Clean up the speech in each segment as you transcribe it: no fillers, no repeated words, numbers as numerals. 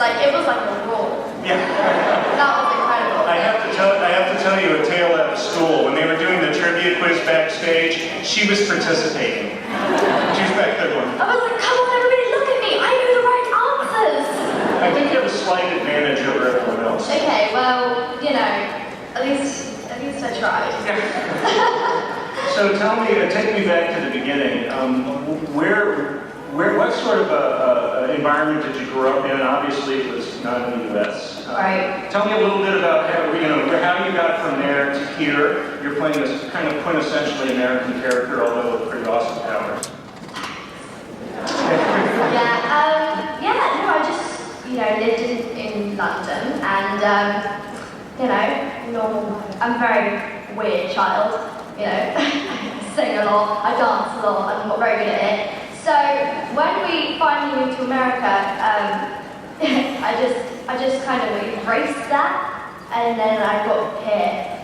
like, it was like a roar. Yeah. That was incredible. I have to tell you a tale out of school. When they were doing the trivia quiz backstage, she was participating. She was back there going, I was like, come on everybody, look at me, I knew the right answers. I think you have a slight advantage over everyone else. Okay, well, you know, at least I tried. So tell me, take me back to the beginning. What sort of environment did you grow up in? Obviously, it was not in the U.S. Right. Tell me a little bit about how you got from there to here. You're playing this kind of quintessentially American character, although with pretty awesome powers. I just, lived in London, and, normal. I'm a very weird child, I sing a lot, I dance a lot, I'm not very good at it. So when we finally moved to America, I just kind of embraced that, and then I got here.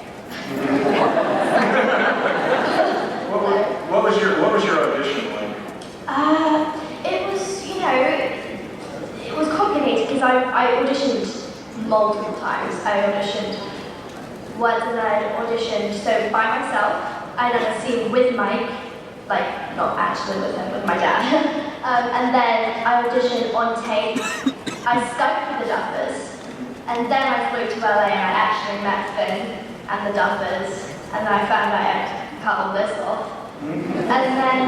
What was your audition like? It was, it was complicated because I auditioned multiple times. I auditioned once, and I auditioned by myself. I done a scene with Mike, like not actually with him, with my dad. And then I auditioned on tape. I Skyped with the Duffers, and then I flew to LA and I actually met Finn and the Duffers, and then I found out I had to cut all this off. And then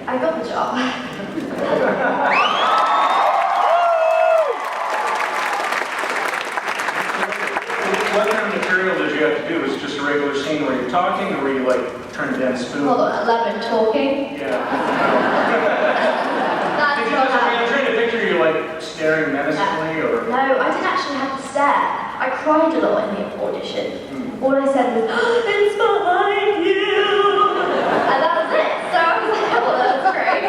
I got the job. What kind of material did you have to do? Was it just a regular scene where you're talking, or were you like trying to dance spoon? Hold on, 11 talking. Yeah. I'm trying to picture you like staring menacingly, or. No, I didn't actually have to stare. I cried a lot in the audition. All I said was, "It's behind you," and that was it. So I was like, "Oh, that's great,"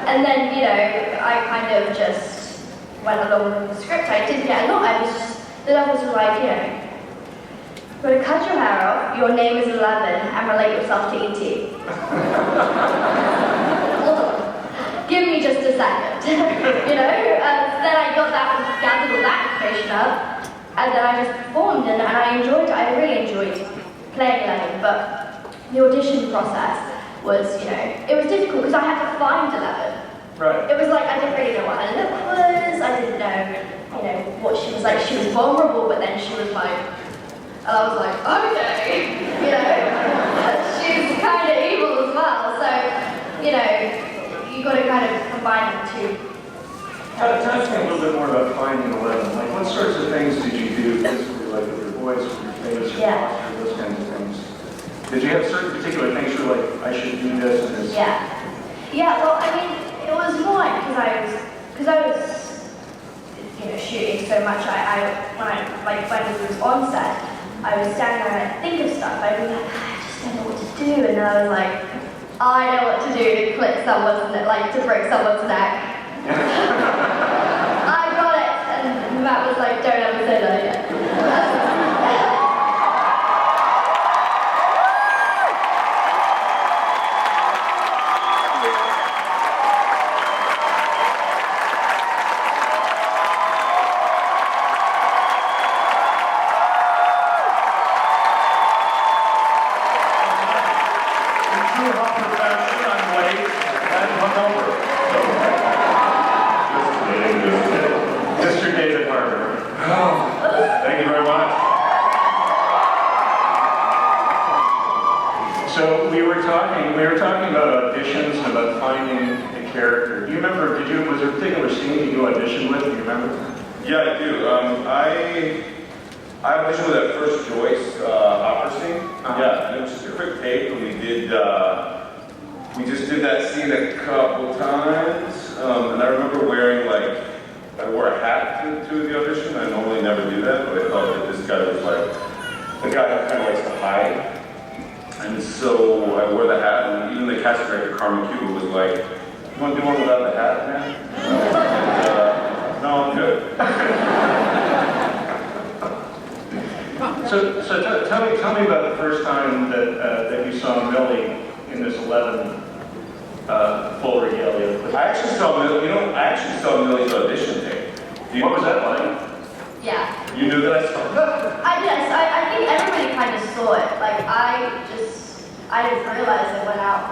And then, I kind of just went along with the script. I didn't get a lot. The others were like, "You're going to cut your hair off, your name is 11, and relate yourself to E.T. Hold on. Give me just a second. Then I got that, gathered all that information up, and then I just performed, and I enjoyed it. I really enjoyed playing 11, but the audition process was, it was difficult because I had to find 11. Right. It was like, I didn't really know what her look was, I didn't know, what she was like. She was vulnerable, but then she was like, and I was like, okay, she's kind of evil as well. So, you got to kind of combine the two. Tell us a little bit more about finding 11. Like, what sorts of things did you do physically, like with your voice, with your face, your posture, those kinds of things? Did you have certain particular things you were like, I should do this and this? Yeah, well, I mean, it was more like because I was shooting so much. When we was on set, I was standing there and I'd think of stuff. I'd be like, I just don't know what to do, and then I was like, I know what to do to clip someone's neck, like to break someone's neck. I got it, and Matt was like, don't ever say that again. Thank you very much. So we were talking about auditions and about finding the character. Do you remember, was there a particular scene that you auditioned with? Do you remember? Yeah, I do. I auditioned with that first Joyce opera scene. Yeah, and it was just a quick take, and we just did that scene a couple times. And I remember wearing I wore a hat to the audition. I normally never do that, but I thought that this guy was the guy that kind of likes to hide. And so I wore the hat, and even the casting director, Carmen Cuba, was like, "You want to do one without the hat, man?" And, no, I'm good. So tell me about the first time that you saw Millie in this 11 full regalia. I actually saw Millie's audition tape. What was that like? Yeah. You knew that I saw that? I think everybody kind of saw it. Like, I didn't realize it went out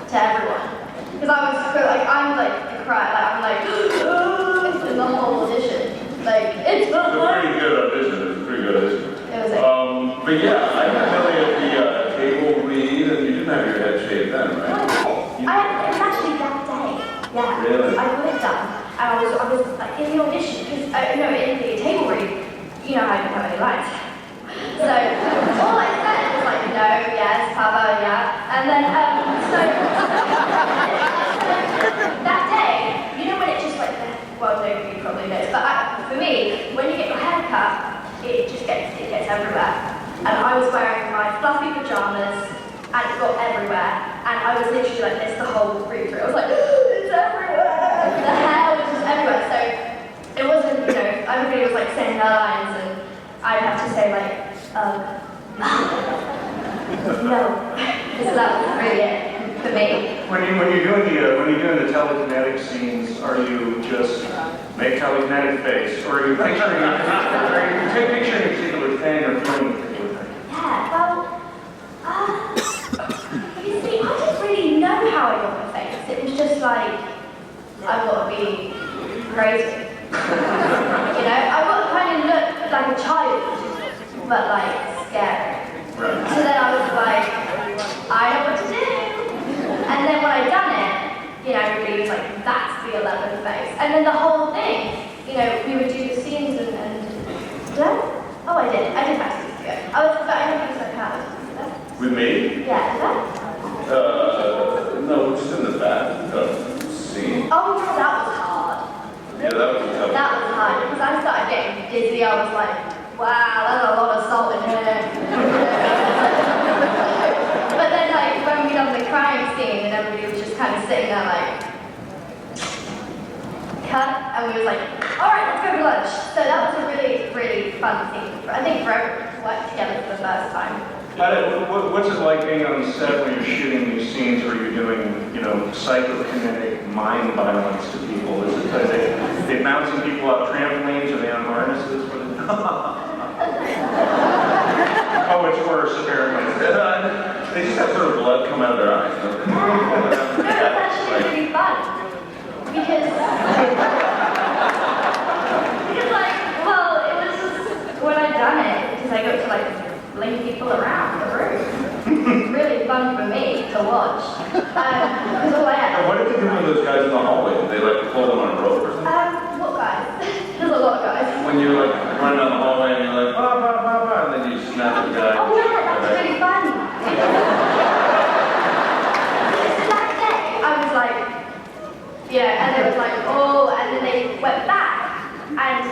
to everyone. Because I'm like, a cry, like, I'm like, in the whole audition. Like, it's It was a not pretty good audition. It was a pretty good audition. It was like, But yeah, I met Millie at the table read, and you didn't have your head shaved then, right? it was actually that day. Yeah. Really? I got it done. And I was like in the audition, because, no, in the table read, you know, I didn't have any lines. So, all I said was like, no, yes, Papa, yeah. And then, so that day, you know when it just like, well, nobody probably knows, but for me, when you get your hair cut, it gets everywhere. And I was wearing my fluffy pajamas, and it got everywhere. And I was literally like this the whole route through. I was like, it's everywhere. The hair was just everywhere. So it wasn't, you know, everybody was like saying their lines, and I'd have to say like, no. So that was really it for me. When you're doing the telekinetic scenes, are you just make telekinetic face, or are you picturing a particular thing or feeling a particular thing? Yeah, well, you see, I didn't really know how I got my face. It was just like, I got to be crazy. You know, I got to kind of look like a child, but like scary. Right. So then I was like, I know what to do. And then when I done it, you know, everybody was like, that's the 11th face. And then the whole thing, you know, we would do the scenes and did I? Oh, I did actually do it. I don't think so, how With me? yeah, is that? No, just in the back scene. Oh, no, that was hard. Yeah, that was tough. That was hard, because I started getting dizzy. I was like, wow, that's a lot of salt in here. But then, like, when we done the crying scene, and everybody was just kind of sitting there like, cut, and we was like, all right, let's go to lunch. So that was a really, really fun scene. I think for everyone to work together for the first time. What's it like being on set when you're shooting these scenes where you're doing, you know, psychokinetic mind violence to people? Is it they bouncing people off trampolines, or they on harnesses? Oh, it's worse apparently. They just have sort of blood come out of their eyes. No, it's actually really fun. Because like, well, it was just, when I done it, because I got to like bling people around the room. It's really fun for me to watch. Because all I had. What did they do with those guys in the hallway? Did they like pull them on a rope or something? What guys? There's a lot of guys. When you're like running down the hallway and you're like, bah, bah, bah, bah, and then you snap the guy. Oh yeah, that was really fun. So that day, I was like, yeah, and they was like, oh, and then they went back, and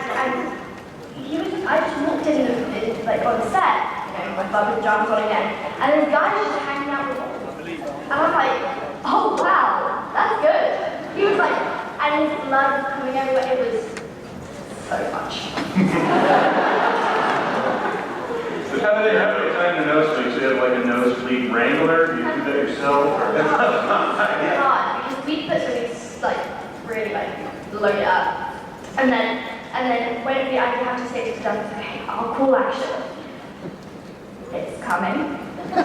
he was, I just walked in like on the set, you know, my bubble pajamas on again, and this guy was just hanging out with me, and I'm like, oh wow, that's good. He was like, and his blood coming everywhere. It was so much. How do they time the nosebleeds? Do they have like a nosebleed wrangler? Do you do that yourself? Or? It's hard because we put something like really like load it up, and then when I have to say to the doctor, okay, I'll call action. It's coming. It's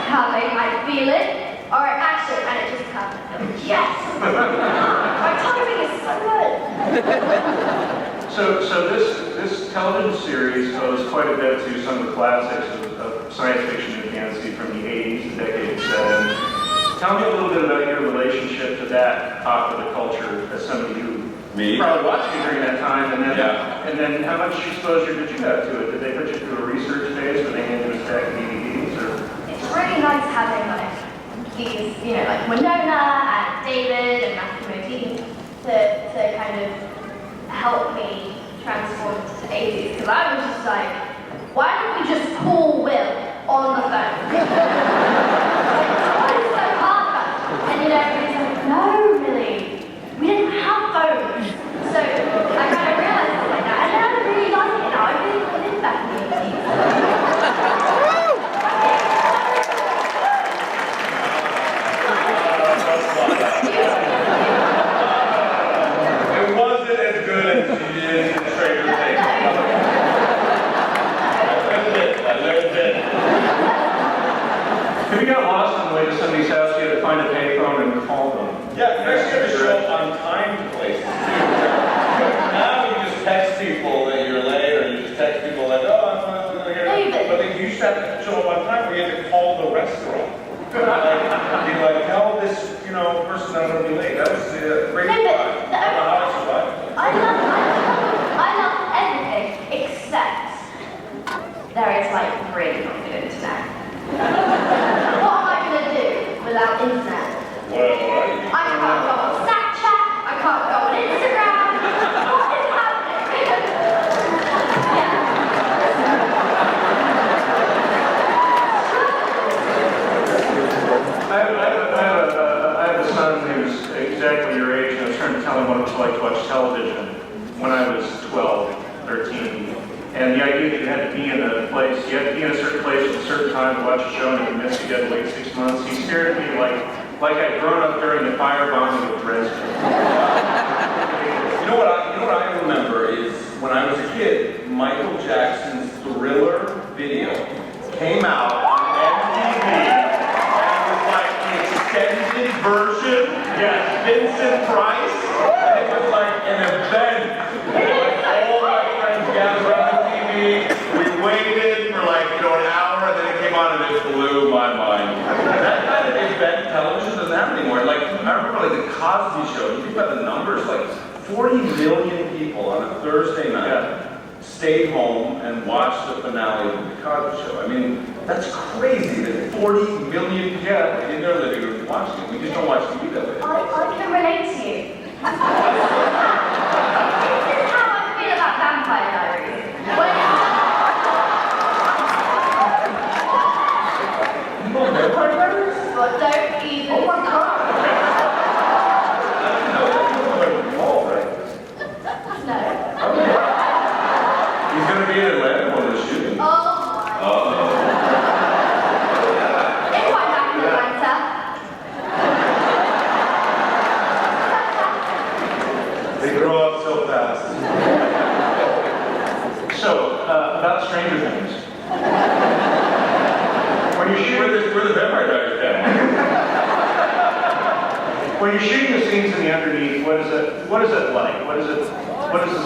coming. I feel it. All right, action, and it just comes. Yes. My timing is so good. So this television series owes quite a bit to some of the classics of science fiction and fantasy from the 80s, the decade it's set in. Tell me a little bit about your relationship to that popular culture as somebody who probably watched it during that time, and then how much exposure did you have to it? Did they put you through a research phase where they handed us back DVDs? Or? It's really nice having like these, you know, like Winona and David and Matthew Modine to kind of help me transform into the 80s, because I was just like, why don't we just call Will on the phone? Why is it so hard? And you know, everybody's like, no, really, we didn't have phones. So I kind of realized it like that, and then I really like it now. I really live back in the 80s. It wasn't as good as exactly your age, and I was trying to tell him what it was like to watch television when I was 12, 13. And the idea that you had to be in a place, you had to be in a certain place at a certain time to watch a show, and if you missed, you had to wait 6 months. He stared at me like I'd grown up during the firebombing of Dresden. You know what I remember is when I was a kid, Michael Jackson's Thriller video came out on MTV, and it was like the extended version. Yes, Vincent Price, and it was like an event. Like all my friends gathered around the TV. We waited for like an hour, and then it came on, and it blew my mind. That kind of event television doesn't happen anymore. Like I remember like the Cosby Show. You think about the numbers, like 40 million people on a Thursday night stayed home and watched the finale of the Cosby Show. I mean, that's crazy that 40 million people in their living room watching it. We just don't watch TV that way. I can relate to you. This is how I feel about Vampire Diaries. You know Vampire Diaries? But don't even. Oh my God! No. He's gonna be in Atlanta when the shooting. Oh my. It's quite back in Atlanta. They grow up so fast. So, about Stranger Things. When you're shooting, We're the Vampire Diaries family. when you're shooting the scenes in the underneath, what is it like? What is the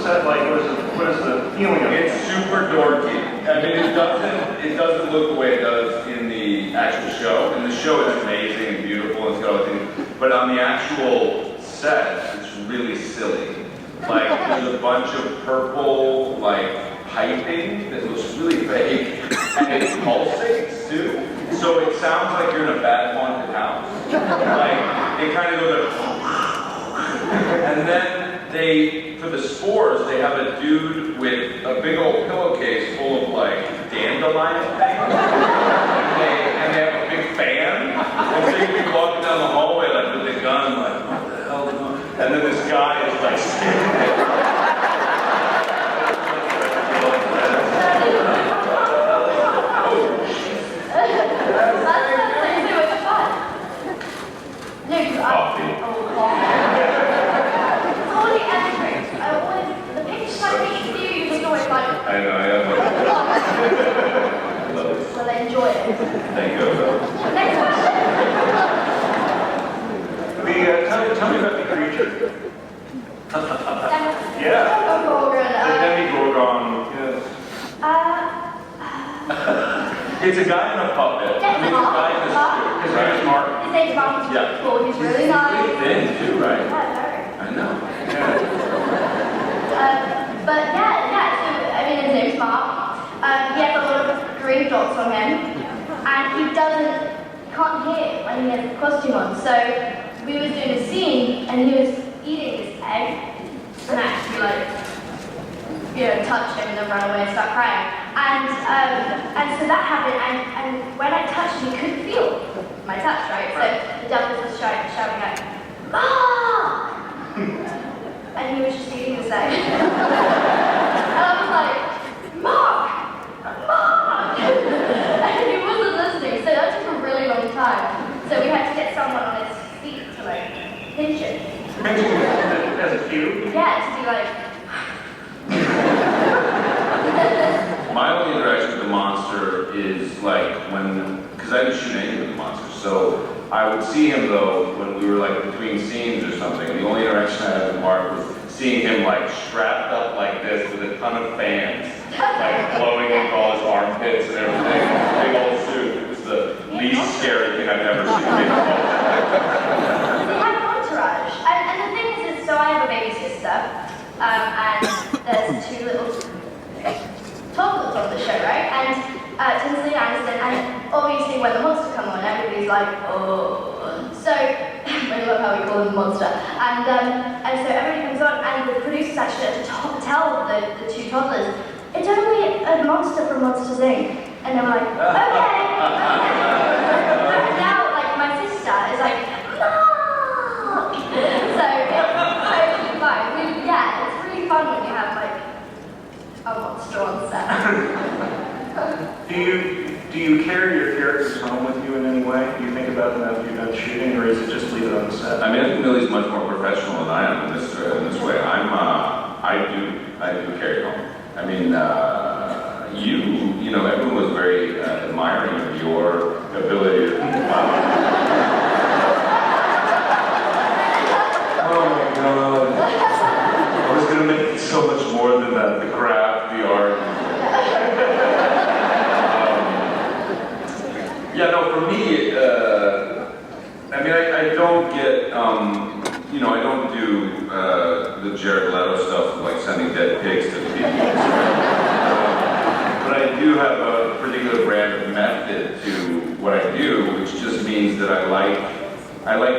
set like? What is the feeling of it? It's super dorky. I mean, it doesn't look the way it does in the actual show. And the show is amazing and beautiful and it's got all the things. But on the actual set, it's really silly. Like, there's a bunch of purple, like, piping that looks really fake. And it pulsates, too. So it sounds like you're in a bad haunted house. Like, it kind of goes like, and then for the spores, they have a dude with a big old pillowcase full of like dandelion things. And they have a big fan. And so you can be walking down the hallway like with a gun, like, what the hell is going on? And then this guy is like standing there. I know, I am. Love it. Well, enjoy it. Thank you. Next question. Tell me about the creature. Yeah. Yeah. Gorgon. The Demigorgon. Yes. It's a guy in a puppet. Yeah, I mean, it's a guy in a suit. His name is Mark. His name's Mark. Yeah. Cool. He's really nice. He's thin too, right? Yeah, I know. Yeah. but so, I mean, his name's Mark. He has a lot of green dots on him, and he can't hear when he has the costume on. So we was doing a scene, and he was eating this egg, and I actually touch him and then run away and start crying. And so that happened, and when I touched him, he couldn't feel my touch, right? So the devil was shouting out, Mark! And he was just eating this egg. And I was like, Mark! Mark! And he wasn't listening, so that took a really long time. So we had to get someone on his feet to like pinch it. As a cue? Yeah, to be like, My only interaction with the monster is like because I didn't shoot any of the monsters, so I would see him though when we were like between scenes or something. The only interaction I had with Mark was seeing him like strapped up like this with a ton of fans, like blowing into all his armpits and everything. Big old suit. It was the least scary thing I've ever seen. they have an entourage. And the thing is, so I have a baby sister, and there's two little toddlers on the show, right? And Tinsley and Aniston, and obviously when the monster come on, everybody's like, oh. So, I love how we call them monster. And so everybody comes on, and the producers actually had to tell the two toddlers, it's only a monster from Monsters Inc. And they were like, okay. So now, like, my sister is like, Mark! you carry your characters home with you in any way? Do you think about them after you're done shooting, or is it just leave it on the set? I mean, I think Millie's much more professional than I am in this way. I do carry home. I mean, you know, everyone was very admiring of your ability to. Oh my God! I was gonna make it so much more than that. The craft, the art. Yeah, no, for me, I mean, I don't get, you know, I don't do the Jared Leto stuff of like sending dead pigs to the people. But I do have a particular brand of method to what I do, which just means that I like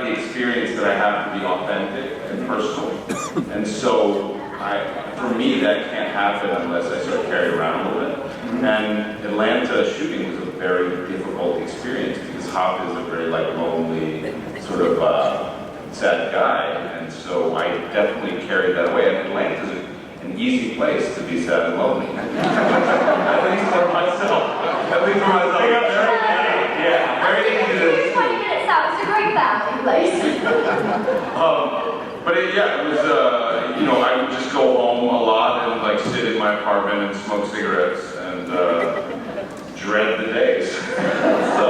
the experience that I have to be authentic and personal. And so, for me, that can't happen unless I sort of carry it around a little bit. And Atlanta shooting was a very difficult experience because Hop is a very like lonely, sort of sad guy, and so I definitely carried that away. And Atlanta is an easy place to be sad and lonely. At least for myself. At least for myself. Yeah, very easy to. 20 minutes out, it's a great family place. But it was, you know, I would just go home a lot and like sit in my apartment and smoke cigarettes and dread the days. So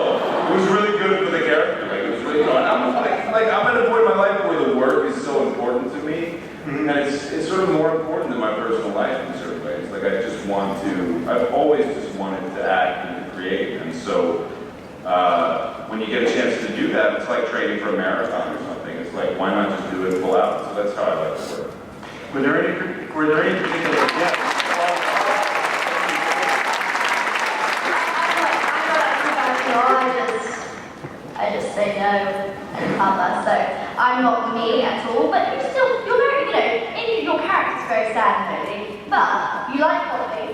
it was really good for the character. Like it was really, you know, I'm at a point in my life where the work is so important to me, and it's sort of more important than my personal life in certain ways. Like I've always just wanted to act and to create, and so when you get a chance to do that, it's like training for a marathon or something. It's like, why not just do it full out? So that's how I like to work. Were there any particular, I just say no and cover, so I'm not me at all, but you're very, you know, your character's very sad and lonely, but you like coffee.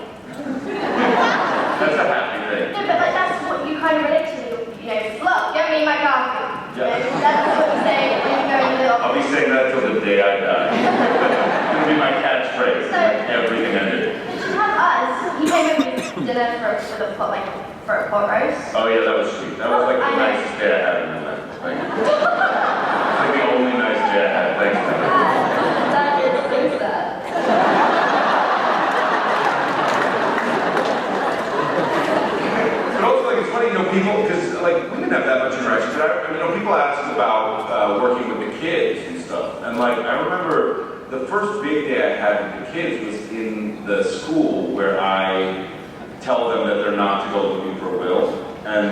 That's a happy thing. No, but like, that's what you kind of relate to, you know, look, get me my coffee. Yeah. You know, that's what you say when you go in the office. I'll be saying that till the day I die. It'll be my catchphrase, So, everything I do. Did you have us? He came over to dinner for a pot roast. Oh yeah, that was sweet. That was like the nicest day I had in my life. Like, it's like the only nice day I had. Thanks, man. That is so sad. But also, like, it's funny, you know, people, because, like, we didn't have that much interaction, but you know, people ask about working with the kids and stuff. And, like, I remember the first big day I had with the kids was in the school where I tell them that they're not to go looking for Will. And,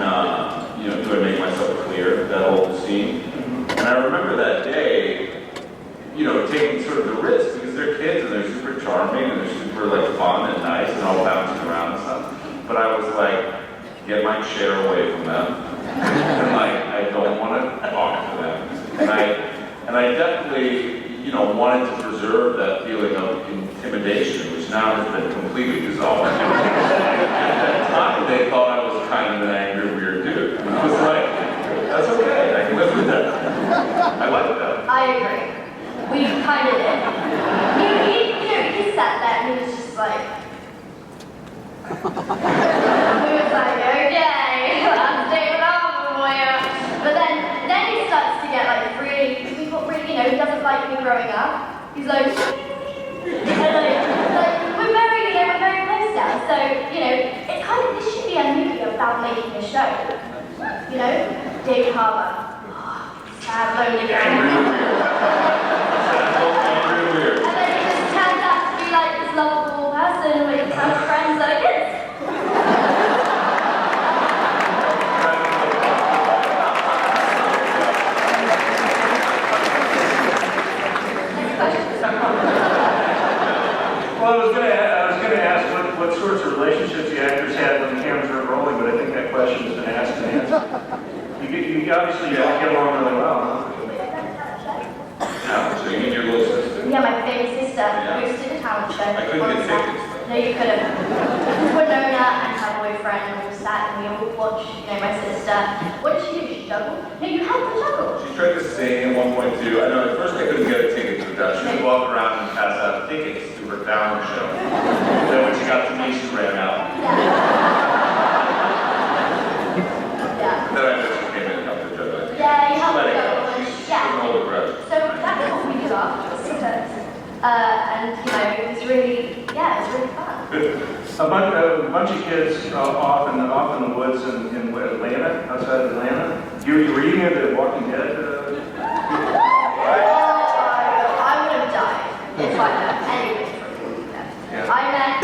you know, do I make myself clear, that whole scene. And I remember that day, you know, taking sort of the risk because they're kids and they're super charming and they're super, like, fun and nice and all bouncing around and stuff. But I was like, get my chair away from them. And like, I don't want to talk to them. And I definitely, you know, wanted to preserve that feeling of intimidation, which now has been completely dissolved. At that time, they thought I was kind of an angry, weird dude. And I was like, that's okay, I can live with that. I like that. I agree. We kind of did. He sat there and he was just like, we was like, okay, I'm staying over for you. But then he starts to get like really, he doesn't like me growing up. He's like, and like we're very close now. So, you know, it's kind of, this should be a movie about making a show. You know, David Harbour, sad, lonely guy. And then he just turns out to be like this lovable person with a ton of friends that are kids. Well, I was going to ask what sorts of relationships the actors had when the cameras weren't rolling, but I think that question has been asked and answered. You obviously don't get along really well, huh? Yeah, so you mean your little sister? Yeah, my baby sister hosted a talent show. I couldn't get tickets. No, you couldn't. Winona and her boyfriend all sat and we all watched, you know, my sister. What did she do? She juggle? No, you had to juggle. She tried to sing at one point too. I know at first I couldn't get a ticket to that. She would walk around and pass out tickets to her talent show. And then when she got to me, she ran out. Yeah. A bunch of kids off in the woods in Atlanta, outside of Atlanta. Were you near the Walking Dead? I would have died if I met anybody from Walking Dead. Yeah. I met,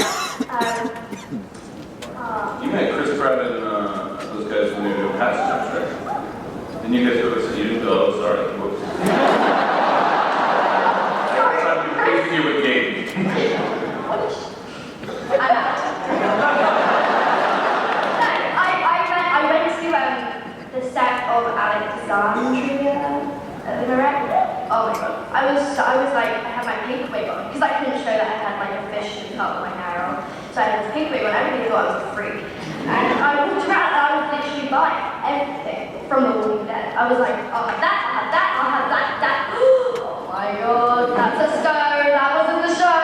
You met Chris Pratt and those guys when they were doing Passengers, right? And you guys go to you didn't go, oh, sorry. Whoops. I'm confusing you with Gabe. I'm out. I went to the set of Alexandria, right? Oh my god. I was like, I had my pink wig on, because I couldn't show that I had like a fish in top of my hair on. So I had this pink wig on, everybody thought I was a freak. And I walked around and I was literally buying everything from The Walking Dead. I was like, I'll have that, I'll have that, I'll have that. Oh my god, that's a stone, that wasn't the show.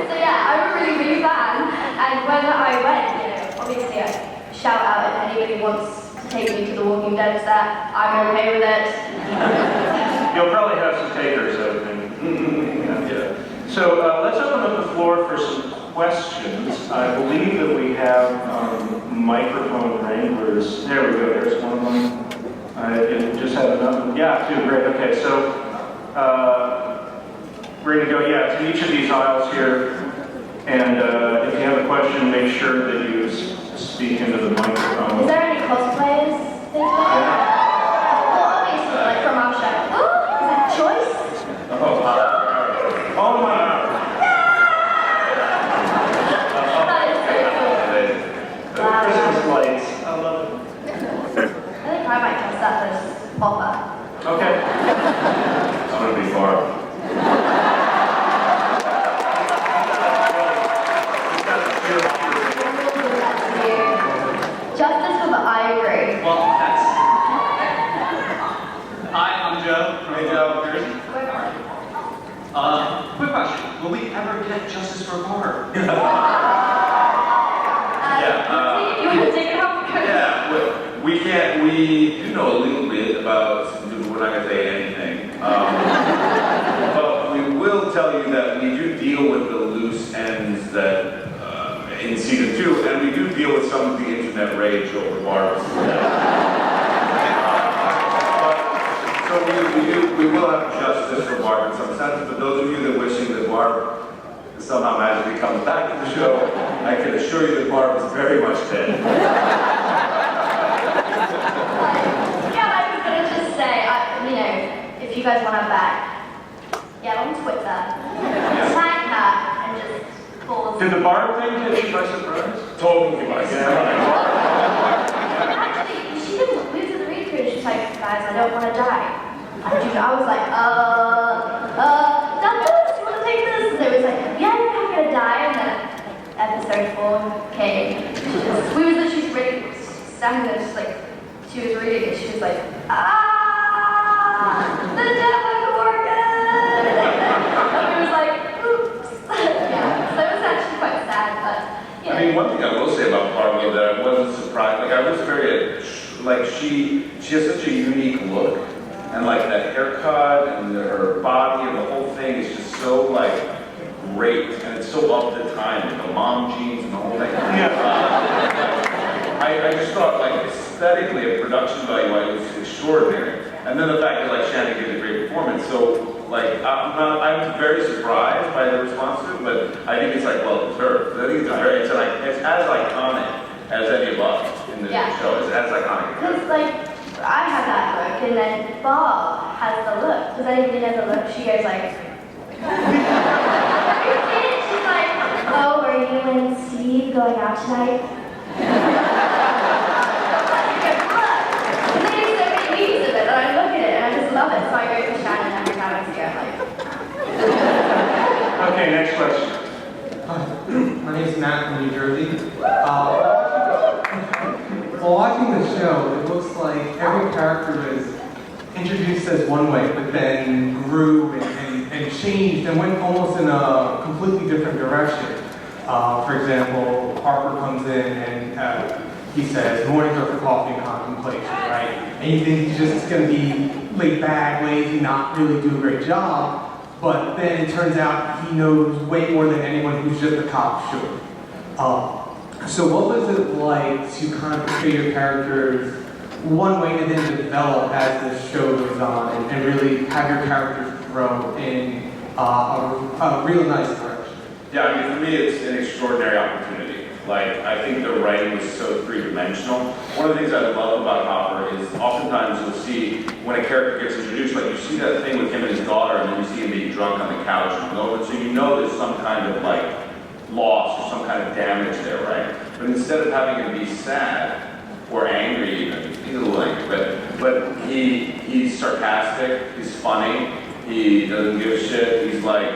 So yeah, I'm a really big fan. And when I went, obviously I shout out if anybody wants to take me to The Walking Dead set, I'm okay with it. You'll probably have some takers, I would think. Yeah. So let's open up the floor for some questions. I believe that we have microphone wranglers. There we go, there's one of them. I just have another. Yeah, two, great. Okay, so we're going to go, to each of these aisles here. And if you have a question, make sure that you speak into the microphone. Is there any cosplayers? Yeah. Well, obviously, like from our show. Is that Choice? Oh my. That is so cool. Christmas lights. I love it. I think I might dress up as Popper. Okay. I'm gonna be Barb. Justice for the Ivory. Well, that's... Hi, I'm Joe. Hey, Joe. Quick question. Will we ever get justice for Barb? You want to take it home? Yeah, we can't, we do know a little bit about, we're not going to say anything. But we will tell you that we do deal with the loose ends that, in season 2, and we do deal with some of the internet rage over Barb. So we will have justice for Barb in some sense, but those of you that are wishing that Barb somehow magically comes back to the show, I can assure you that Barb is very much dead. Yeah, I was going to just say, if you guys want her back, get on Twitter, tag her, and just pause. Did the Barb thing catch you by surprise? Totally like Actually, she didn't lose the read-through. She's like, guys, I don't want to die. I was like, Douglas, you want to take this? And it was like, yeah, you're not going to die. And then episode 4 came. We was literally reading, standing there, just like, she was reading it. She was like, the Demogorgon! And we was like, oops. Yeah, so it was actually quite sad, but, I mean, one thing I will say about Barb though that I wasn't surprised, like I was very, like she has such a unique look, and like that haircut and her body and the whole thing is just so like great, and it's so of the time, and the mom jeans and the whole thing. I just thought like aesthetically, a production value, it was extraordinary, and then the fact that like Shannon gives a great performance, so like I'm very surprised by the response to it, but I think it's like well deserved. I think it's as iconic as any of us in the show. It's as iconic. because like, I have that look, and then Bob has the look. Does anybody know the look? She goes like, she's like, oh, are you and Steve going out tonight? And I look at it and I just love it, so I go to Shannon every time I see her. I'm like, Okay, next question. Hi, my name is Matt from New Jersey. While watching the show, it looks like every character was introduced as one way, but then grew and changed and went almost in a completely different direction. For example, Harper comes in and he says, mornings are for coffee and contemplation, right? And you think he's just going to be laid back, lazy, not really do a great job. but then it turns out he knows way more than anyone who's just a cop should. So what was it like to kind of portray your characters one way to then develop as the show goes on and really have your characters grow in a real nice direction? Yeah, I mean, for me, it's an extraordinary opportunity. Like, I think the writing was so three-dimensional. One of the things I love about Hopper is oftentimes you'll see when a character gets introduced, like you see that thing with him and his daughter, and then you see him being drunk on the couch and over, so you know there's some kind of like loss or some kind of damage there, right? But instead of having him be sad or angry even, he's a little angry, but he's sarcastic, he's funny, he doesn't give a shit, he's like,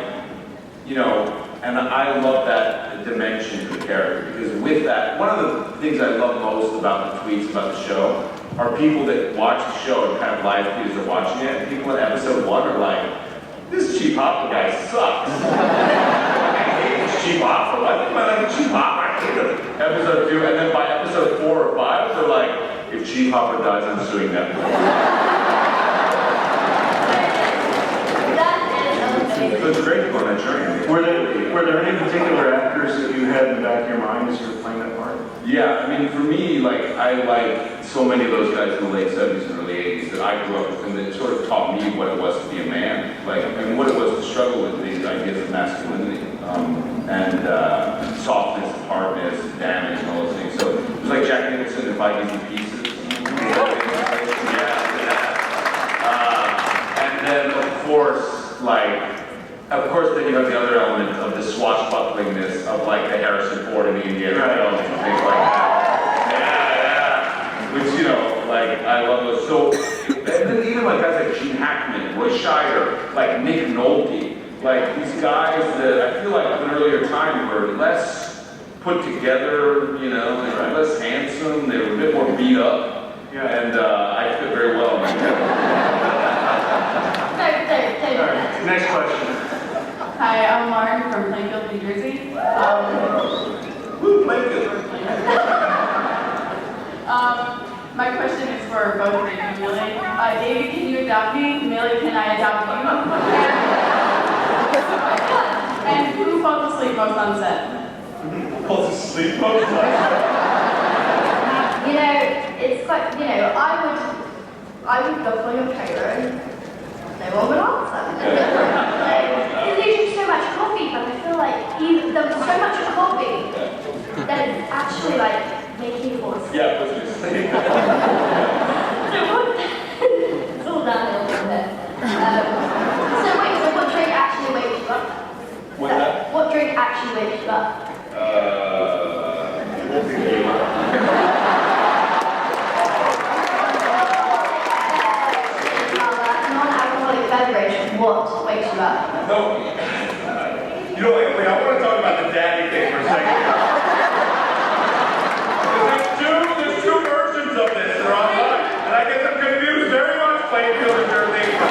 you know, and I love that dimension to the character, because with that, one of the things I love most about the tweets about the show are people that watch the show and kind of live tweet as they're watching it, and people in episode 1 are like, this Chief Hopper guy sucks. I hate this Chief Hopper. Why think about Chief Hopper? I hate him. Episode 2, and then by episode 4 or 5, they're like, if Chief Hopper dies, I'm suing Netflix. So it's great to go on that journey. Were there any particular actors that you had in the back of your mind as you were playing that part? Yeah, I mean, for me, like, I like so many of those guys in the late 70s and early 80s that I grew up with, and that sort of taught me what it was to be a man, like, and what it was to struggle with these ideas of masculinity, and softness, hardness, damage, and all those things. So it was like Jack Nicholson in Five Easy Pieces. And then, of course, then you have the other element of the swashbucklingness of like the Harrison Ford and the Indiana Jones and things like that. Yeah. Which, you know, like, I love those. So, and then even like guys like Gene Hackman, Roy Scheider, like Nick Nolte, like these guys that I feel like at an earlier time were less put together, you know, they were less handsome, they were a bit more beat up, and I fit very well in that. All right, next question. Hi, I'm Lauren from Plainfield, New Jersey. Woo, Plainfield. My question is for both of you, Millie. David, can you adopt me? Millie, can I adopt you? And who falls asleep most on set? Falls asleep most of the time. You know, it's quite, you know, I would go for your playroom. No one would answer. Because they drink so much coffee, but I feel like there was so much coffee that it's actually like making you fall asleep. Yeah, puts me to sleep. It's all downhill from there. So what drink actually wakes you up? What's that? What drink actually wakes you up? Non-alcoholic beverage. What wakes you up? No. You know, wait, I want to talk about the daddy thing for a second. There's two versions of this that are online, and I get them confused very much, Plainfield and Jersey. So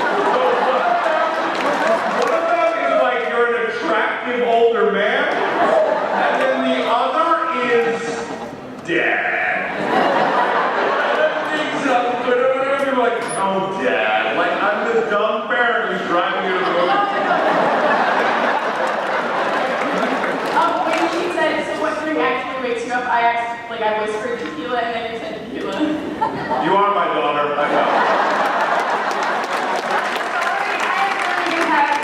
one of them is like you're an attractive older man, and then the other is dad. You're like, oh dad, like I'm the dumb parent who's driving you to the movie. When she said, so what drink actually wakes you up, I asked, like I whispered tequila, and then you said tequila. You are my daughter, I know.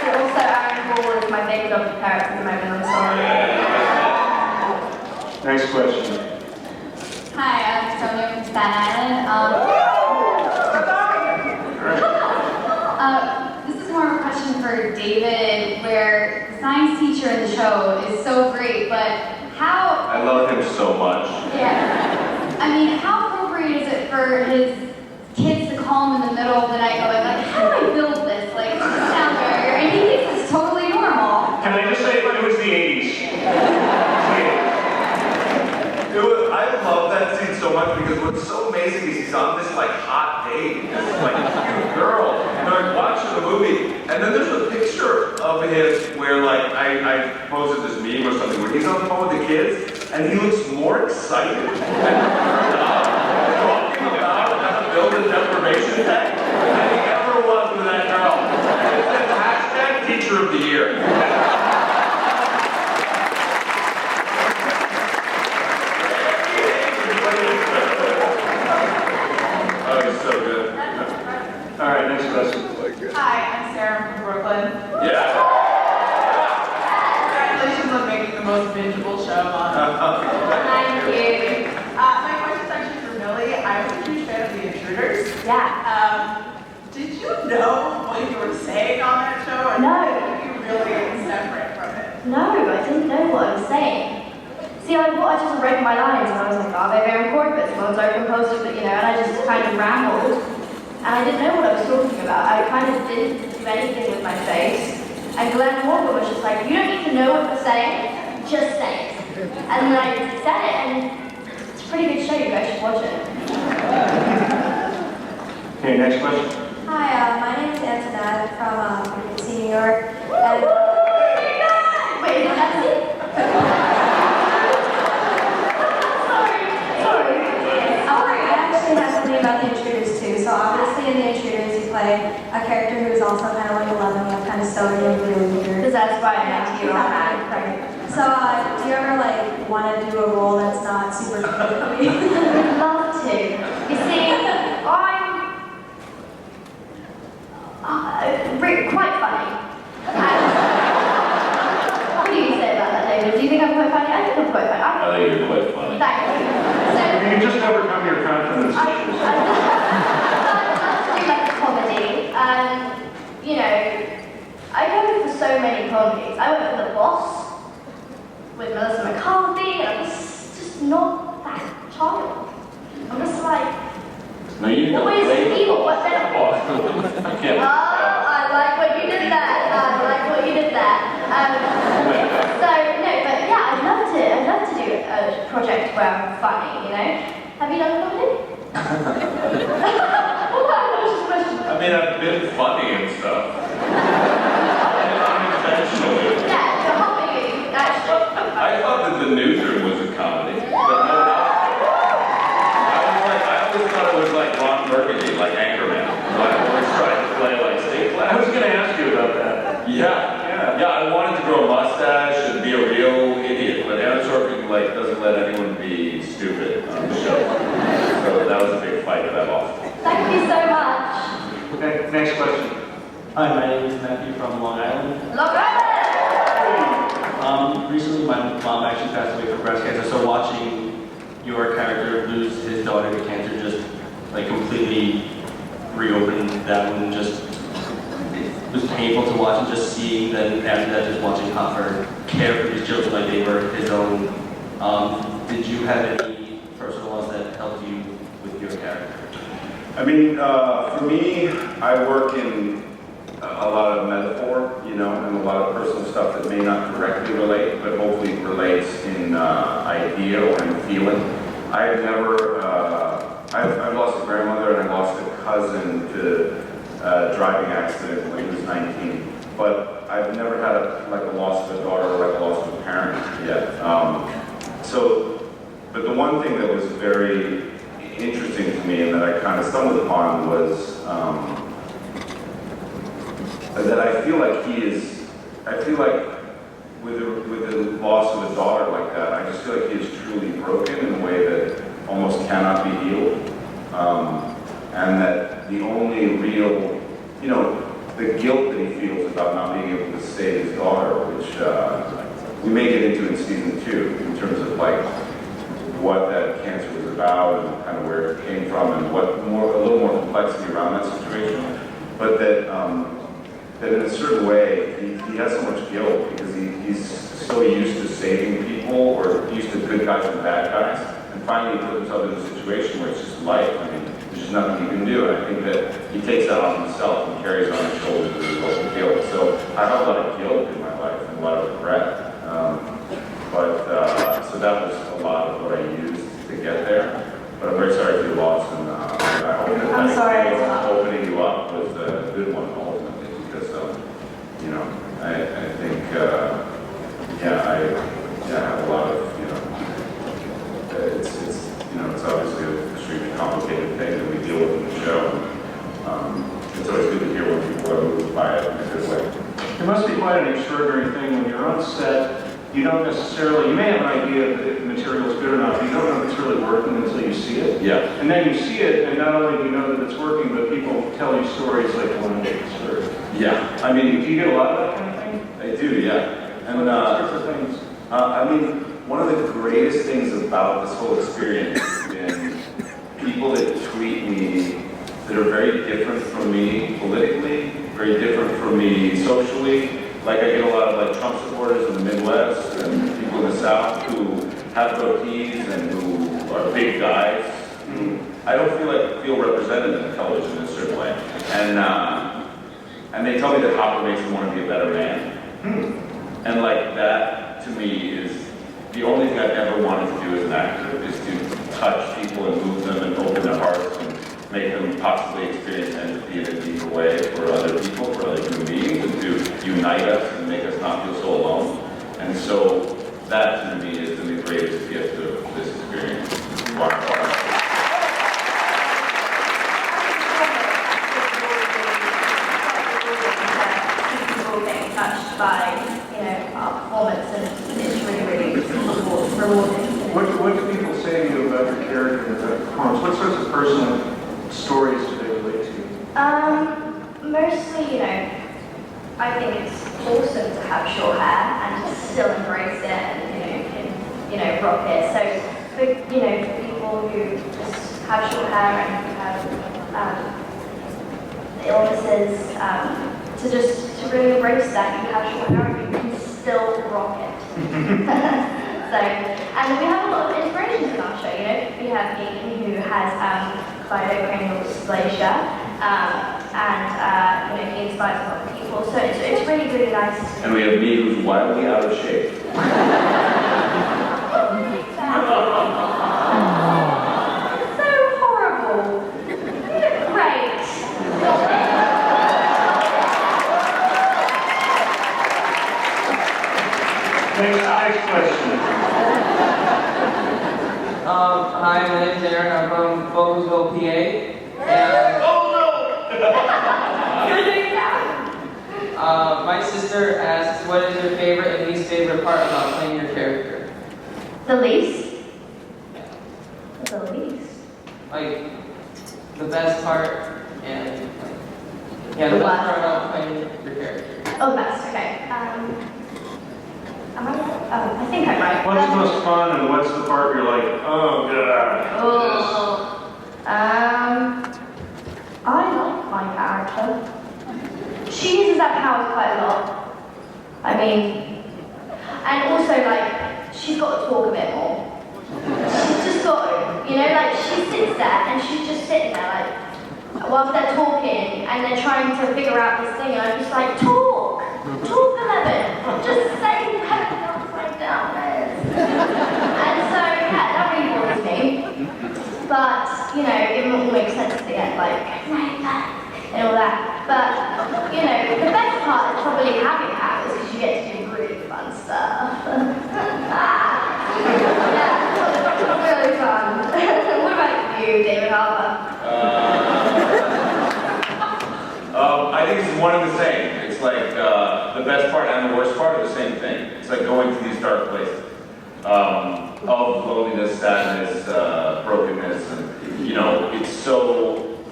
Also, Aaron Hall is my favorite of the characters at the moment. I'm sorry. Next question. Hi, I'm Sonia from Staten Island. This is more of a question for David, where the science teacher in the show is so great, but how... I love him so much. Yeah. I mean, how appropriate is it for his kids to call him in the middle of the night going like, how do I build this? Like, this sounds very... And he thinks it's totally normal. Can I just say it was the 80s? I love that scene so much because what's so amazing is he's on this like hot date, this like cute girl, and they're like watching the movie, and then there's a picture of him where like I posted this meme or something where he's on the phone with the kids, and he looks more excited and talking about how to build a deprivation tank than he ever was with that girl. And it says hashtag teach teacher of the year. Oh, he's so good. All right, next question. Hi, I'm Sarah from Brooklyn. Yeah. Congratulations on making the most bingeable show on. Thank you. My question's actually for Millie. I was a huge fan of The Intruders. Yeah. Did you know what you were saying on that show? Or No. Were you really separate from it? No, I didn't know what I was saying. See, I just read my lines and I was like, are they very important? One's open posted, but and I just kind of rambled. And I didn't know what I was talking about. I kind of didn't do anything with my face. And Glenn Walker was just like, you don't need to know what you're saying, just say it. And then I said it, and it's a pretty good show, you guys should watch it. Okay, next question. Hi, my name is Antoinette from UC New York. And Wait, is that Betsy? Sorry. I actually have something about The Intruders too. So obviously in The Intruders you play a character who is also kind of like 11, like kind of stubborn and really weird. Because that's why I met you on that. Right. So do you ever like want to do a role that's not super creepy? I'd love to. You see, I'm quite funny. And what do you say about that, David? Do you think I'm quite funny? I think I'm quite funny. I think you're quite funny. Thank you. So, You can just overcome your confidence. I love to do like a comedy. I go for so many comedies. I went for The Boss with Melissa McCarthy, and I'm just not that child. I'm just like, No, you don't always play evil, but then. I can't. Oh, I like what you did there. So, no, but yeah, I'd love to do a project where I'm funny, Have you done a comedy? I mean, I've been funny and stuff. Unintentionally. Yeah, so how are you, actually? I thought that The Newsroom was a comedy, but no one else did. I always thought it was like Ron Burgundy, like Anchorman. I always tried to play like state class. I was going to ask you about that. Yeah, I wanted to grow a mustache and be a real idiot, but Aaron Sorkin doesn't let anyone be stupid on the show. So that was a big fight that I lost. Thank you so much. Okay, next question. Hi, my name is Matthew from Long Island. Long Island! Recently, my mom actually passed away from breast cancer, so watching your character lose his daughter to cancer just completely reopened that one. Just it was painful to watch, and just seeing then after that, just watching Hopper care for these children like they were his own. Did you have any personal loss that helped you with your character? I mean, for me, I work in a lot of metaphor, and a lot of personal stuff that may not directly relate, but hopefully relates in idea or in feeling. I've never, I've lost a grandmother and I lost a cousin to a driving accident when he was 19, but I've never had a loss of a daughter or a loss of a parent yet. But the one thing that was very interesting to me and that I kind of stumbled upon was that I feel like with the loss of a daughter like that, I just feel like he is truly broken in a way that almost cannot be healed. And that the only real, the guilt that he feels about not being able to save his daughter, which we may get into in season 2, in terms of what that cancer was about and kind of where it came from and a little more complexity around that situation. But that in a certain way, he has so much guilt because he's so used to saving people or used to good guys and bad guys. And finally he put himself in a situation where it's just life. I mean, there's just nothing he can do. And I think that he takes that on himself and carries it on his shoulders with his own guilt. So I have a lot of guilt in my life and a lot of regret. So that was a lot of what I used to get there. But I'm very sorry for your loss, and I hope that I'm sorry. opening you up was a good one ultimately, because I think I have a lot of it's obviously an extremely complicated thing that we deal with in the show. It's always good to hear when people are moved by it in a good way. It must be quite an extraordinary thing when you're on set. You don't necessarily, you may have an idea that the material is good enough, you don't know if it's really working until you see it. Yeah. And then you see it, and not only do you know that it's working, but people tell you stories like the one that you heard. Yeah. I Do mean, you get a lot of that kind of thing? I do, yeah. And What sorts of things? I mean, one of the greatest things about this whole experience has been people that tweet me that are very different from me politically, very different from me socially. Like I get a lot of like Trump supporters in the Midwest and people in the South who have goatees and who are big guys. I don't feel represented in television in a certain way. And they tell me that Hopper makes them want to be a better man. And like that to me is the only thing I've ever wanted to do as an actor is to touch people and move them and open their hearts and make them possibly experience empathy in a deeper way for other people, for other human beings, and to unite us and make us not feel so alone. And so that to me is the greatest gift of this experience. People getting touched by, our performance, and it's really, really rewarding. What do people say to you about your character and about performance? What sorts of personal stories do they relate to you? Mostly, I think it's awesome to have short hair and to still embrace it and, rock it. So, for people who just have short hair and who have illnesses, to really embrace that you have short hair and you can still rock it. So, and we have a lot of inspirations in our show, We have Ian who has cleidocranial dysplasia, and he inspires a lot of people. So it's really, really nice. And we have me who's wildly out of shape. It's so horrible. You look great. Next question. Hi, my name's Aaron. I'm from Bogusville, PA. And, my sister asks, what is your favorite and least favorite part about playing your character? The least? The least? Like, the best part and, the best part about playing your character. Oh, the best, okay. Am I right? Oh, I think I'm right. What's the most fun and what's the part you're like, oh god? I like my character. She uses that power quite a lot. I mean, and also she's got to talk a bit more. She's just got to, she sits there and she's just sitting there whilst they're talking and they're trying to figure out this thing and I'm just like, talk 11, just say heaven upside down there. And so, yeah, that really bothers me. But, it all makes sense at the end, and all that. But, the best part is probably having powers because you get to do really fun stuff. Yeah, really fun. What about you, David Harper? I think it's one and the same. It's like the best part and the worst part are the same thing. It's like going to these dark places of loneliness, sadness, brokenness, and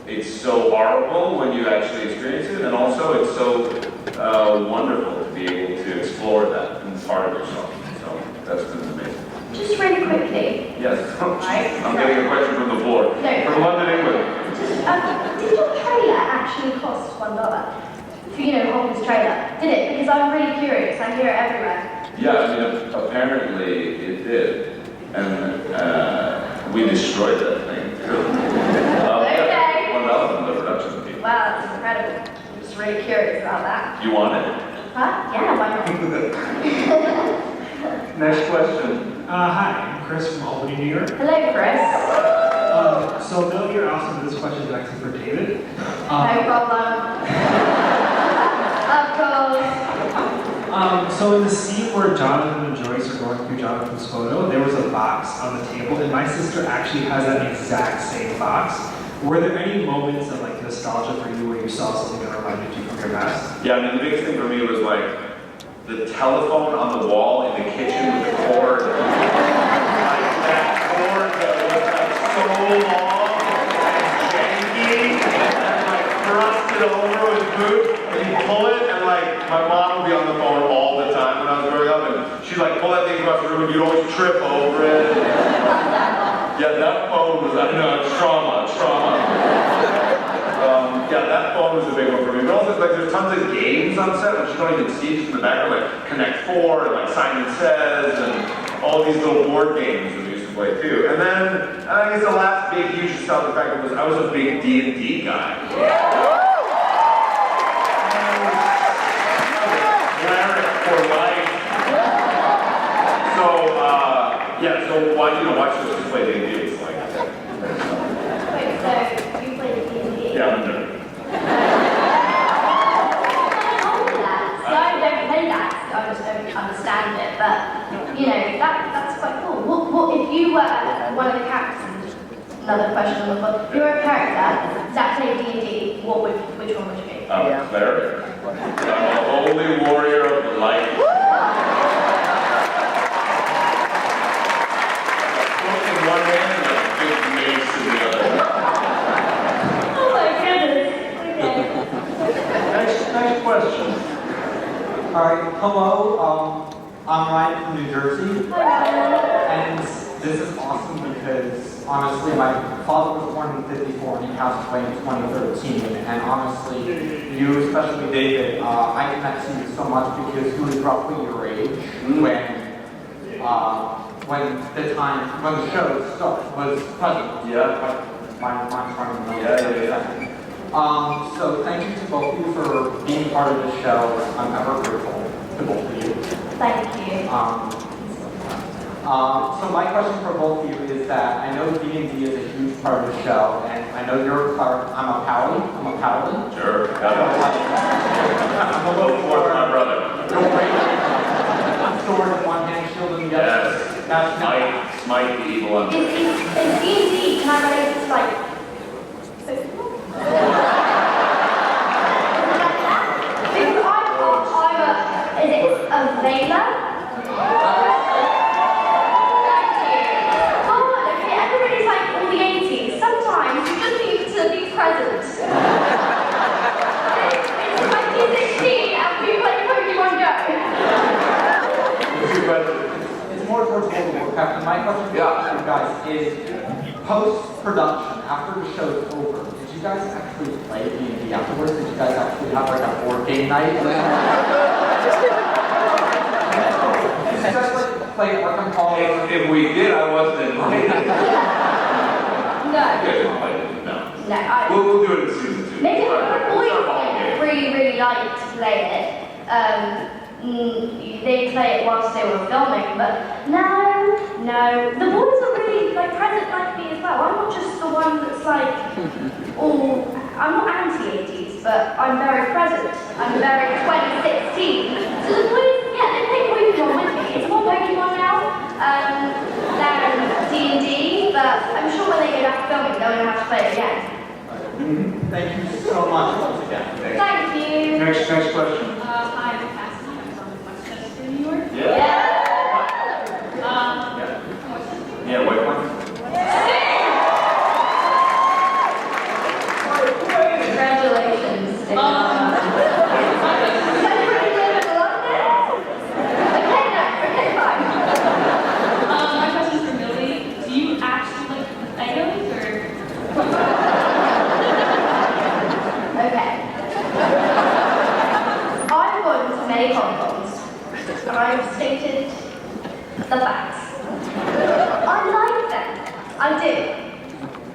it's so horrible when you actually experience it, and also it's so wonderful to be able to explore that in part of yourself. So that's been amazing. Just really quickly. Yes. I'm getting a question from the floor. No. From London, England. Did your trailer actually cost $1? For, Hopper's trailer? Did it? Because I'm really curious. I hear it everywhere. Yeah, I mean, apparently it did. And we destroyed that thing, too. Okay. $1 from the production team. Wow, that's incredible. I'm just really curious about that. You want it? Huh? Yeah, why not? Next question. Hi, I'm Chris from Albany, New York. Hello, Chris. So Bill, you're awesome. This question is actually for David. No problem. Of course. So in the scene where Jonathan and Joyce are going through Jonathan's photo, there was a box on the table, and my sister actually has that exact same box. Were there any moments of nostalgia for you when you saw something that reminded you from your past? Yeah, I mean, the biggest thing for me was like the telephone on the wall in the kitchen with the cord. Like that cord that was like so long and janky and like thrusted over with boot. And you pull it and like my mom would be on the phone all the time when I was growing up and she'd like pull that thing across the room and you'd always trip over it. Yeah, that phone was, I don't know, trauma. Yeah, that phone was a big one for me. But also, like, there's tons of games on set, which you don't even see just in the background, like Connect 4 and like Simon Says and all these little board games that we used to play too. And then, I guess the last big, huge nostalgic factor was I was a big D&D guy. Cleric for life. So, yeah, so why, watch us just play D&D. It's like, Wait, so you played D&D? yeah, I'm a nerd. I don't play that, I just don't understand it, but, that's quite cool. What if you were one of the characters, another question on the phone, if you were a character that played D&D, which one would you be? I'm a cleric. I'm a holy warrior of the light. Book in one hand and a big mace in the other. Oh my goodness. Okay. Next question. All right, hello. I'm Ryan from New Jersey, Hi, Ryan. and this is awesome because honestly, my father was born in '54 and he passed away in 2013. And honestly, you, especially David, I connect to you so much because he was roughly your age when the show was present. Yeah. Mine's running around. Yeah. So thank you to both of you for being part of this show. I'm ever grateful to both of you. Thank you. So my question for both of you is that I know D&D is a huge part of the show, and I know you're a cleric. I'm a paladin. Sure. I'm a little more than my brother. Sword in one hand, shield in the other. Yes. Smite the evil one. Is D&D, can I relate it to like, because I'm a Vela? Thank you. Come on, okay, everybody's like all the 80s. Sometimes you just need to be present. It's 2016 and we play Pokemon Go. It's more towards Warcraft, and my question to you guys is, post-production, after the show is over, did you guys actually play D&D afterwards? Did you guys actually have like a board game night? Did you guys like play Arkham Hall? If we did, I wasn't invited. No. You guys didn't play it? No. No, We'll do it in season 2. maybe All right, the boys it's our ball game. really liked to play it. They play it whilst they were filming, but no. The boys are really like present like me as well. I'm not just the one that's like, I'm not anti-80s, but I'm very present. I'm very 2016. So the boys, yeah, they play Pokemon with me. It's more Pokemon now than D&D, but I'm sure when they go back to filming, they'll know how to play it again. Thank you so much once again. Thank you. Next question. Hi, I'm Cassie. I'm from Westchester, New York. Yeah. Yeah, wait one. Congratulations. Is that pretty good in London? Okay, fine. My question is for Millie. Do you actually like potatoes or? Okay. I want to make bonbons, and I have stated the facts. I like them. I do.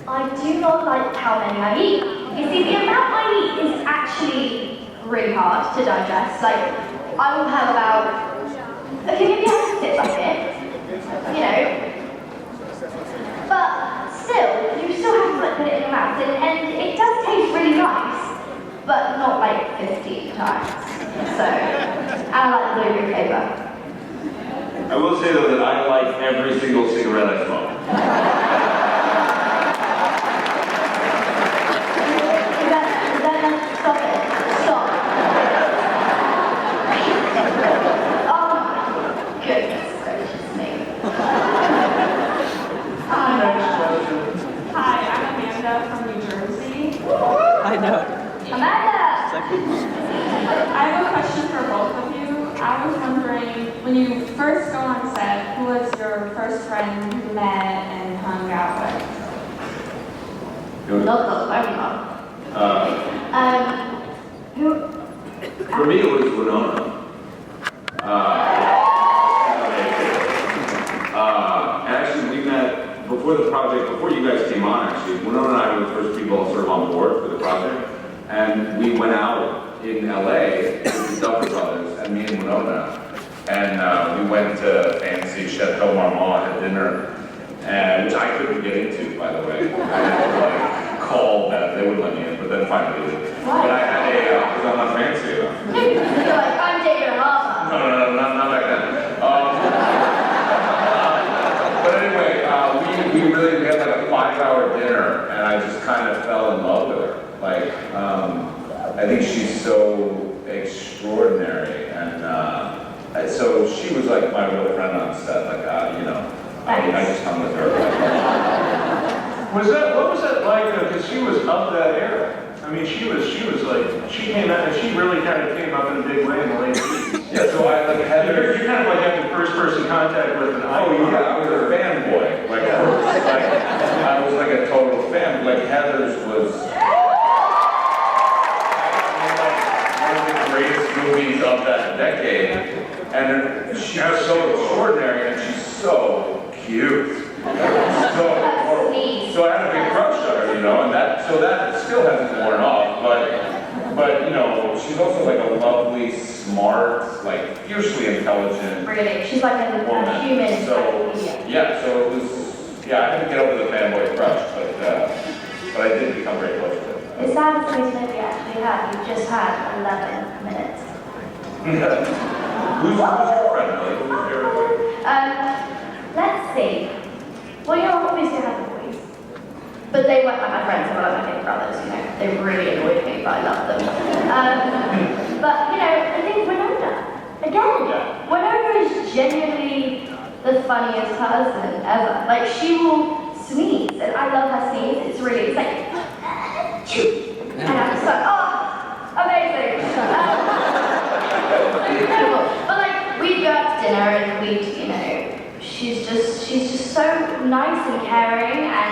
I do not like how many I eat. You see, the amount I eat is actually really hard to digest. Like, I will have about, okay, maybe I have to sit like it, But still, you still have to like, put it in your mouth, and it does taste really nice, but not like 15 times. So, and I like the blueberry flavor. I will say though that I like every single cigarette I smoke. Is that Oh, goodness gracious me. Hi, I'm Amanda from New Jersey. I know. Amanda! I have a question for both of you. I was wondering, when you first go on set, who was your first friend you met and hung out with? Not the who? For me, it was Winona. And actually, we met before the project, before you guys came on, actually. Winona and I were the first people sort of on board for the project. And we went out in LA with the Duffer Brothers and me and Winona. And we went to fancy Chateau Marmont, had dinner, and which I couldn't get into, by the way. I had to like call that they would let me in, but then finally they did. But I had because I'm not fancy enough. You're like, I'm David Harper. No, not back then. But anyway, we had like a 5-hour dinner, and I just kind of fell in love with her. Like, I think she's so extraordinary, and so she was like my real friend on set. Like, I just hung with her. What was that like? Because she was of that era. I mean, she was like, she came out and she really kind of came up in a big way in the late 80s. Yeah, so I like Heather. You're kind of like having first-person contact with an icon. Oh yeah, I was a fanboy. Like I was like a total fan. Like Heather's was one of the greatest movies of that decade, and she's so extraordinary and she's so cute. So I had a big crush on her, and that still hasn't worn off, but she's also like a lovely, smart, like fiercely intelligent. Really, she's like a human. So yeah, so it was, I didn't get over the fanboy crush, but I did become very close to her. It's sad to say that we actually had. We've just had 11 minutes. Who's your friend, Millie? Who's your Let's see. Well, you obviously have the boys. But they weren't like my friends, they were like my big brothers, They really annoyed me, but I loved them. But, I think Winona. Again, Winona is genuinely the funniest person ever. Like, she will sneeze, and I love her sneeze. It's like, and I'm just like, oh, amazing. Incredible. But like, we'd go out to dinner and she's just so nice and caring, and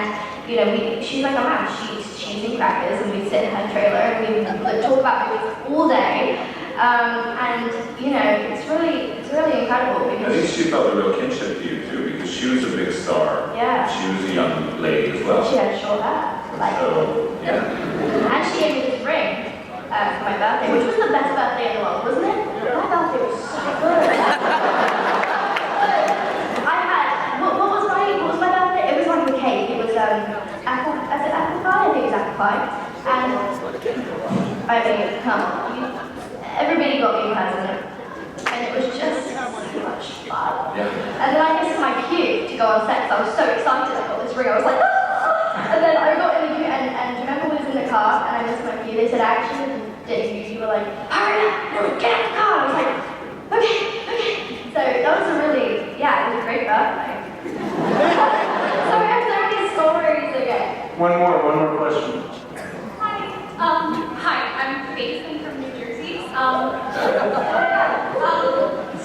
she's like a man. She eats cheese and crackers, and we sit in her trailer and we talk about movies all day. And it's really incredible because I think she felt a real kinship to you too, because she was a big star. Yeah. She was a young lady as well. She had short hair. So yeah. And she gave me this ring for my birthday, which was the best birthday in the world, wasn't it? My birthday was so good. What was my birthday? It was like a cake. It was apple pie? I think it was apple pie. And I mean, come on. Everybody got me a present. And it was just so much fun. Yeah. And then I missed my cue to go on set, so I was so excited I got this ring. I was like, ah! And then I got in the queue, and do you remember we was in the car and I missed my cue? They said, actually, you were like, hurry up, get out the car. I was like, okay. So that was it was a great birthday. So we have so many stories again. One more question. Hi, I'm Faith. I'm from New Jersey.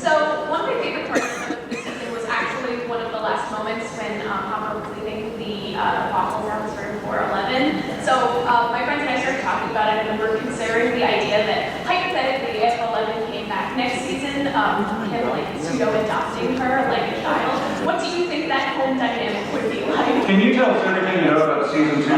So one of my favorite parts of the season was actually one of the last moments when Hopper was leaving the waffle rooms for 411. So my friends and I started talking about it, and we were considering the idea that hypothetically, if 11 came back next season, him like pseudo-adopting her like a child. What do you think that home dynamic would be like? Can you tell us everything you know about season 2? We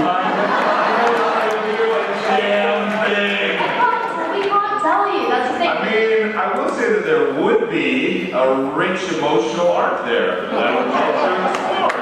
can't tell you, that's the thing. I mean, I will say that there would be a rich emotional arc there that I would love to explore.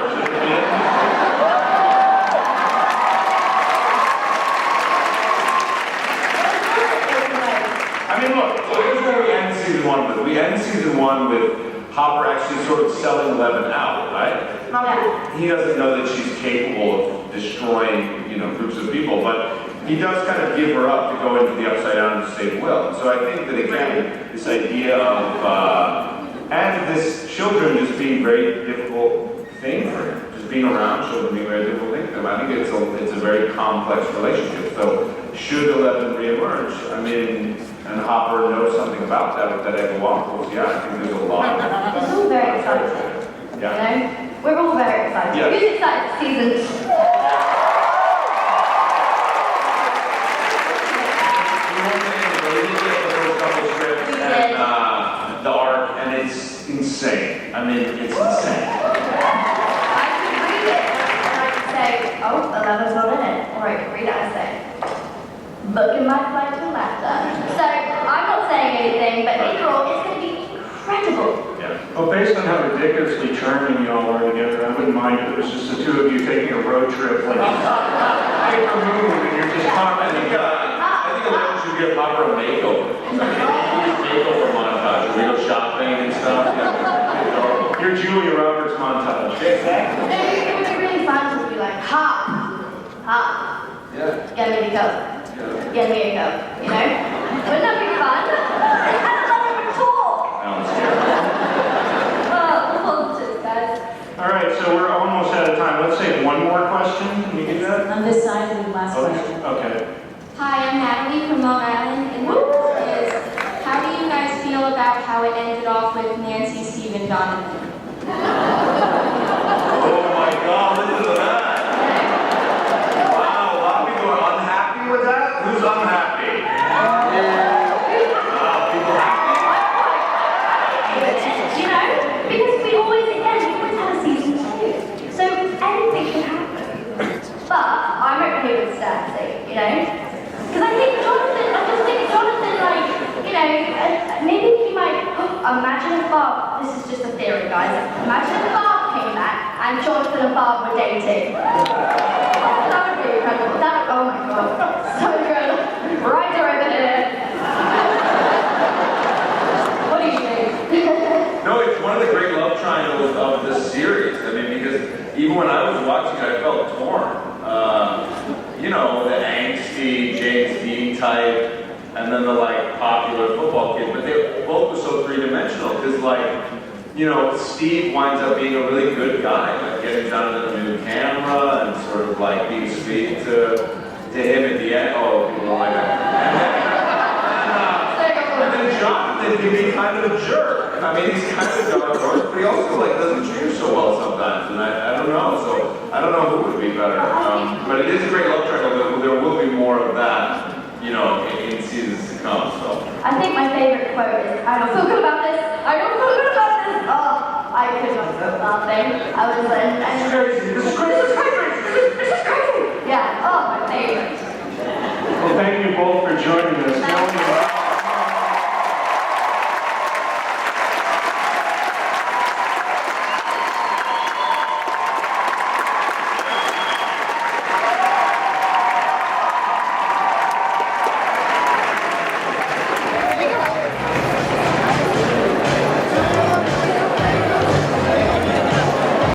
I mean, look, here's where we end season 1 with. We end season 1 with Hopper actually sort of selling Eleven out, right? Not that he doesn't know that she's capable of destroying, groups of people, but he does kind of give her up to go into the Upside Down to save Will. So I think that again, this idea of, and this children just being a very difficult thing for him. Just being around children being a very difficult thing for him. I think it's a very complex relationship. So should 11 reemerge, I mean, and Hopper knows something about that with that egg of waffles, yeah, I think there's a lot of It's all very exciting. yeah. You know? We're all very excited. Yeah. Who's excited for season? The arc, and it's insane. I mean, it's insane. I could read it and I could say, oh, 11's not in it. Or I could read it and say, booking my flight to Atlanta. So I'm not saying anything, but either or, it's going to be incredible. Yeah. Well, based on how ridiculously charming you all are together, I wouldn't mind if it was just the two of you taking a road trip, like paper move, and you're just talking. I think 11 should give Hopper a makeover. Makeover montage, where we go shopping and stuff. Yeah. Your Julia Roberts montage. Exactly. It would be really fun to be like, ha, Yeah. get me to go. Get me a go, you know? Wouldn't that be fun? I love it at all. I'm scared. Oh, positives, guys. All right, so we're almost out of time. Let's take one more question. Can you do that? On this side of the last question. Okay. Hi, I'm Natalie from Long Island, and my question is, how do you guys feel about how it ended off with Nancy, Steve, and Jonathan? Oh my God, listen to that. Wow, a lot of people are unhappy with that? Who's unhappy? People happy? You know, because we always have a season 2. So anything can happen. But I'm okay with Stacy, you know? Because I just think Jonathan, like, you know, maybe he might, imagine if Barb, this is just a theory, guys. Imagine if Barb came back and Jonathan and Barb were dating. That would be incredible. Oh my God, so good. Right over here. What do you think? No, it's one of the great love triangles of this series. I mean, because even when I was watching it, I felt torn. You know, the angsty James Dean type, and then the like popular football kid, but they both were so three-dimensional, because like, you know, Steve winds up being a really good guy, like getting Jonathan a new camera, and sort of like being sweet to him at the end. Oh, people don't like that. And then Jonathan can be kind of a jerk. I mean, he's kind of dark horse, but he also like doesn't treat so well sometimes, and I don't know, so I don't know who would be better. But it is a great love triangle. There will be more of that, you know, in seasons to come. So I think my favorite quote is, I don't feel good about this. I don't feel good about this. Oh, I could not stop laughing. I was like, this is crazy. This is crazy. This is crazy. Yeah. Oh, my favorite. Well, thank you both for joining